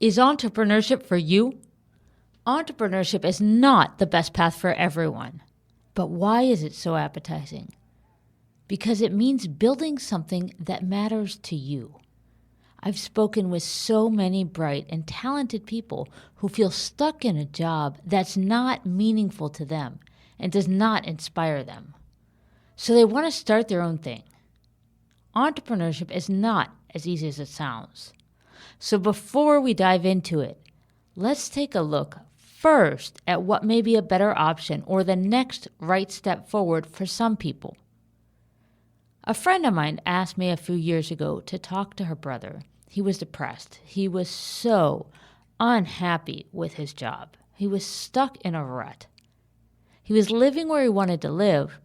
Is entrepreneurship for you? Entrepreneurship is not the best path for everyone. But why is it so appetizing? Because it means building something that matters to you. I've spoken with so many bright and talented people who feel stuck in a job that's not meaningful to them and does not inspire them. So they want to start their own thing. Entrepreneurship is not as easy as it sounds. So before we dive into it, let's take a look first at what may be a better option or the next right step forward for some people. A friend of mine asked me a few years ago to talk to her brother. He was depressed. He was so unhappy with his job. He was stuck in a rut. He was living where he wanted to live,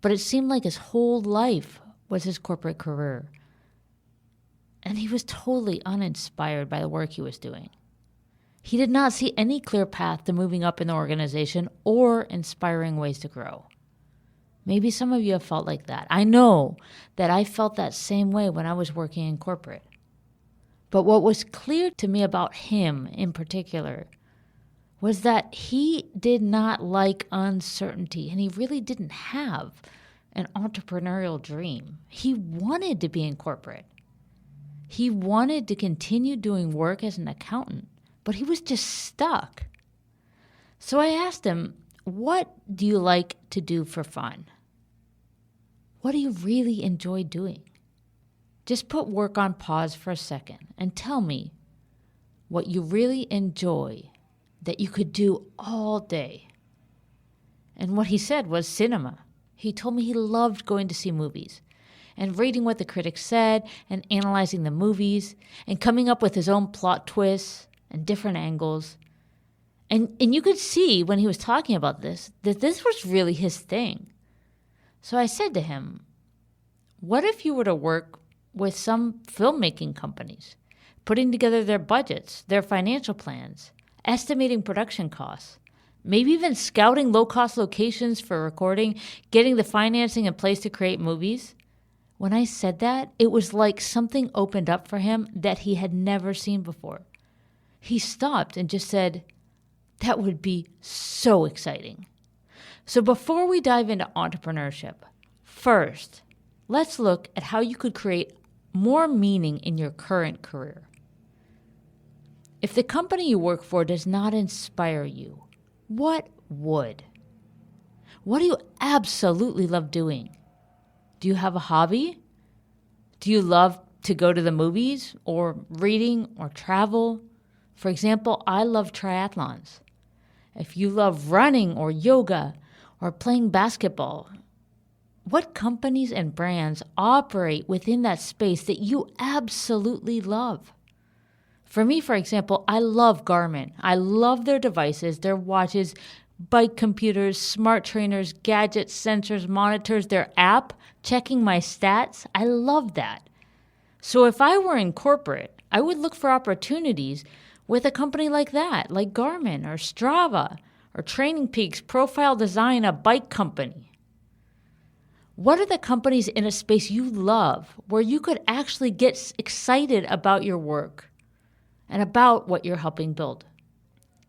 but it seemed like his whole life was his corporate career. And he was totally uninspired by the work he was doing. He did not see any clear path to moving up in the organization or inspiring ways to grow. Maybe some of you have felt like that. I know that I felt that same way when I was working in corporate. But what was clear to me about him in particular was that he did not like uncertainty, and he really didn't have an entrepreneurial dream. He wanted to be in corporate. He wanted to continue doing work as an accountant, but he was just stuck. So I asked him, what do you like to do for fun? What do you really enjoy doing? Just put work on pause for a second and tell me what you really enjoy that you could do all day. And what he said was cinema. He told me he loved going to see movies and reading what the critics said and analyzing the movies and coming up with his own plot twists and different angles. And you could see when he was talking about this, that this was really his thing. So I said to him, what if you were to work with some filmmaking companies, putting together their budgets, their financial plans, estimating production costs, maybe even scouting low-cost locations for recording, getting the financing in place to create movies? When I said that, it was like something opened up for him that he had never seen before. He stopped and just said, that would be so exciting. So before we dive into entrepreneurship, first, let's look at how you could create more meaning in your current career. If the company you work for does not inspire you, what would? What do you absolutely love doing? Do you have a hobby? Do you love to go to the movies or reading or travel? For example, I love triathlons. If you love running or yoga or playing basketball, what companies and brands operate within that space that you absolutely love? For me, for example, I love Garmin. I love their devices, their watches, bike computers, smart trainers, gadgets, sensors, monitors, their app, checking my stats. I love that. So if I were in corporate, I would look for opportunities with a company like that, like Garmin or Strava or Training Peaks, Profile Design, a bike company. What are the companies in a space you love where you could actually get excited about your work and about what you're helping build?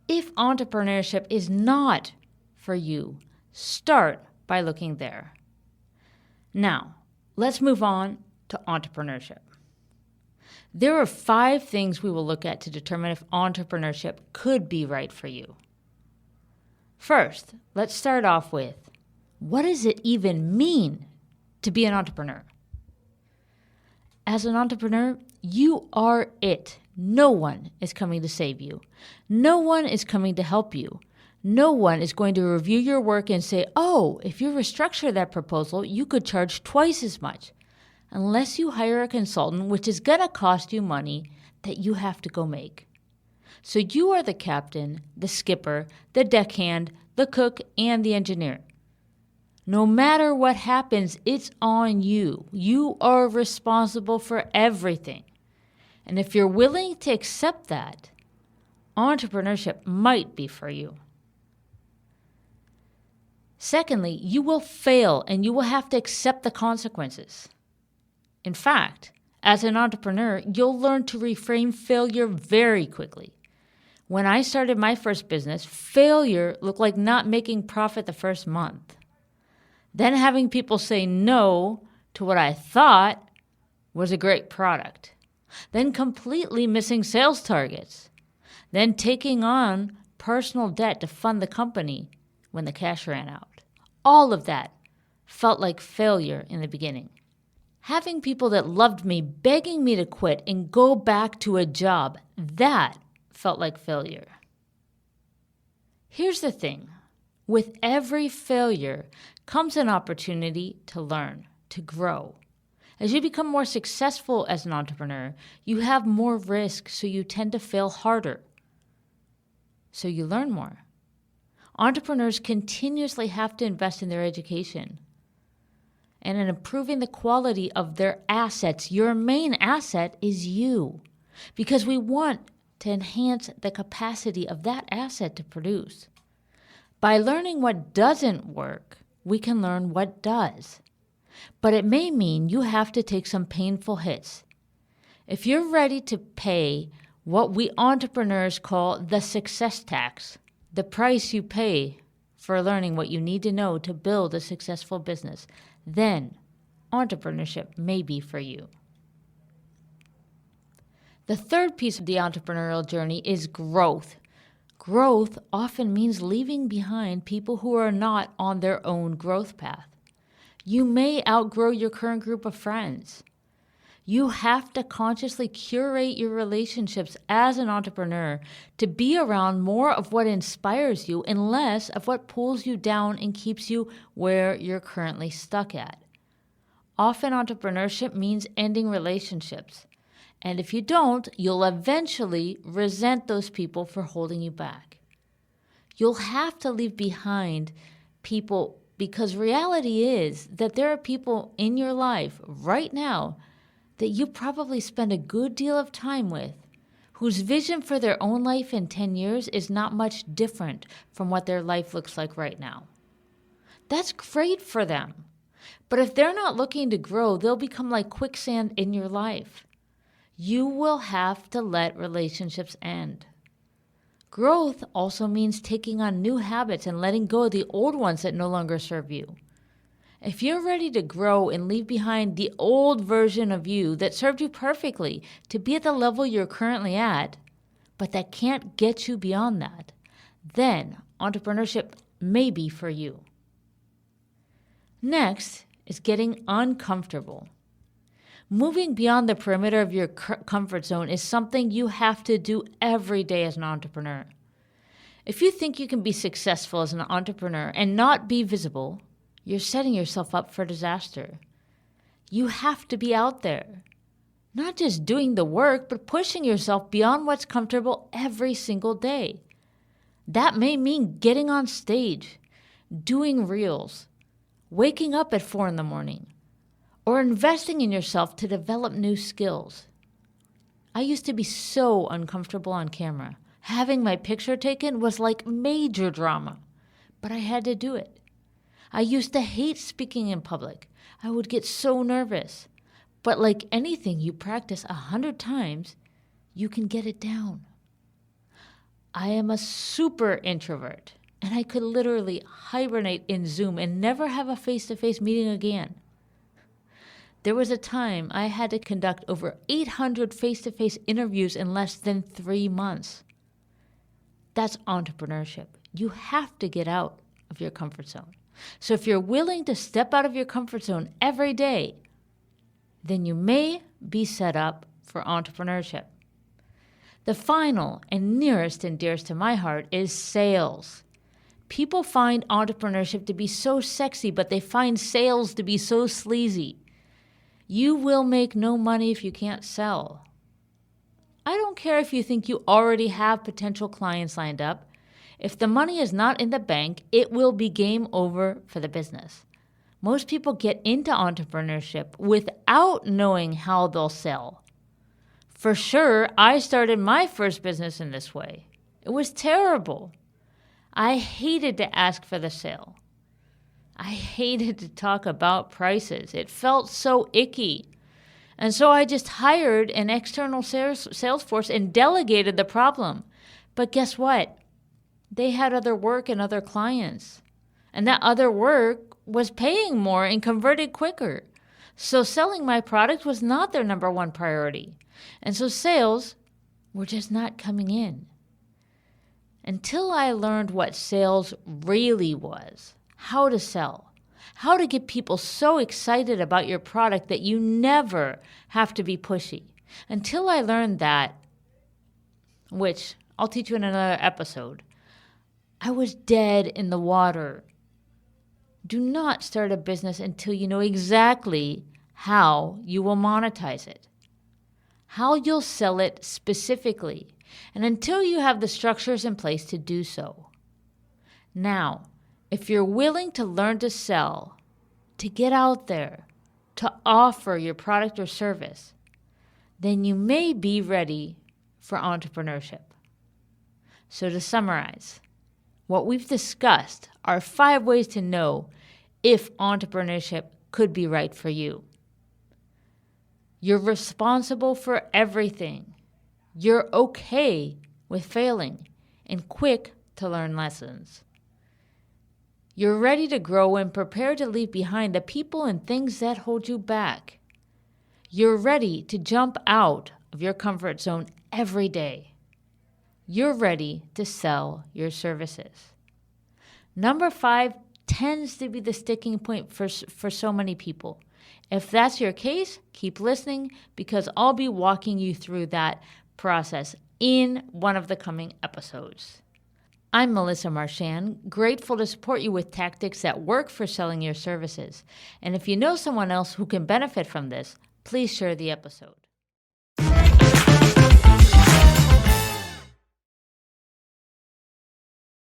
If entrepreneurship is not for you, start by looking there. Now, let's move on to entrepreneurship. There are 5 things we will look at to determine if entrepreneurship could be right for you. First, let's start off with, what does it even mean to be an entrepreneur? As an entrepreneur, you are it. No one is coming to save you. No one is coming to help you. No one is going to review your work and say, oh, if you restructure that proposal, you could charge twice as much. Unless you hire a consultant, which is going to cost you money that you have to go make. So you are the captain, the skipper, the deckhand, the cook, and the engineer. No matter what happens, it's on you. You are responsible for everything. And if you're willing to accept that, entrepreneurship might be for you. Secondly, you will fail and you will have to accept the consequences. In fact, As an entrepreneur, you'll learn to reframe failure very quickly. When I started my first business, failure looked like not making profit the first month. Then having people say no to what I thought was a great product. Then completely missing sales targets. Then taking on personal debt to fund the company when the cash ran out. All of that felt like failure in the beginning. Having people that loved me begging me to quit and go back to a job, that felt like failure. Here's the thing. With every failure comes an opportunity to learn, to grow. As you become more successful as an entrepreneur, you have more risk, so you tend to fail harder. So you learn more. Entrepreneurs continuously have to invest in their education and in improving the quality of their assets. Your main asset is you, because we want to enhance the capacity of that asset to produce. By learning what doesn't work, we can learn what does. But it may mean you have to take some painful hits. If you're ready to pay what we entrepreneurs call the success tax, the price you pay for learning what you need to know to build a successful business, then entrepreneurship may be for you. The third piece of the entrepreneurial journey is growth. Growth often means leaving behind people who are not on their own growth path. You may outgrow your current group of friends. You have to consciously curate your relationships as an entrepreneur to be around more of what inspires you and less of what pulls you down and keeps you where you're currently stuck at. Often entrepreneurship means ending relationships. And if you don't, you'll eventually resent those people for holding you back. You'll have to leave behind people, because reality is that there are people in your life right now that you probably spend a good deal of time with, whose vision for their own life in 10 years is not much different from what their life looks like right now. That's great for them. But if they're not looking to grow, they'll become like quicksand in your life. You will have to let relationships end. Growth also means taking on new habits and letting go of the old ones that no longer serve you. If you're ready to grow and leave behind the old version of you that served you perfectly to be at the level you're currently at, but that can't get you beyond that, then entrepreneurship may be for you. Next is getting uncomfortable. Moving beyond the perimeter of your comfort zone is something you have to do every day as an entrepreneur. If you think you can be successful as an entrepreneur and not be visible, you're setting yourself up for disaster. You have to be out there, not just doing the work, but pushing yourself beyond what's comfortable every single day. That may mean getting on stage, doing reels, waking up at 4 a.m, or investing in yourself to develop new skills. I used to be so uncomfortable on camera. Having my picture taken was like major drama, but I had to do it. I used to hate speaking in public. I would get so nervous. But like anything you practice 100 times, you can get it down. I am a super introvert, and I could literally hibernate in Zoom and never have a face-to-face meeting again. There was a time I had to conduct over 800 face-to-face interviews in less than 3 months. That's entrepreneurship. You have to get out of your comfort zone. So if you're willing to step out of your comfort zone every day, then you may be set up for entrepreneurship. The final and nearest and dearest to my heart is sales. People find entrepreneurship to be so sexy, but they find sales to be so sleazy. You will make no money if you can't sell. I don't care if you think you already have potential clients lined up. If the money is not in the bank, it will be game over for the business. Most people get into entrepreneurship without knowing how they'll sell. For sure, I started my first business in this way. It was terrible. I hated to ask for the sale. I hated to talk about prices. It felt so icky. And so I just hired an external sales force and delegated the problem. But guess what? They had other work and other clients. And that other work was paying more and converted quicker. So selling my product was not their number one priority. And so sales were just not coming in. Until I learned what sales really was, how to sell, how to get people so excited about your product that you never have to be pushy. Until I learned that, which I'll teach you in another episode, I was dead in the water. Do not start a business until you know exactly how you will monetize it, how you'll sell it specifically, and until you have the structures in place to do so. Now, if you're willing to learn to sell, to get out there, to offer your product or service, then you may be ready for entrepreneurship. So to summarize, what we've discussed are 5 ways to know if entrepreneurship could be right for you. You're responsible for everything. You're okay with failing and quick to learn lessons. You're ready to grow and prepare to leave behind the people and things that hold you back. You're ready to jump out of your comfort zone every day. You're ready to sell your services. Number 5 tends to be the sticking point for so many people. If that's your case, keep listening because I'll be walking you through that process in one of the coming episodes. I'm Melissa Marchand, grateful to support you with tactics that work for selling your services. And if you know someone else who can benefit from this, please share the episode.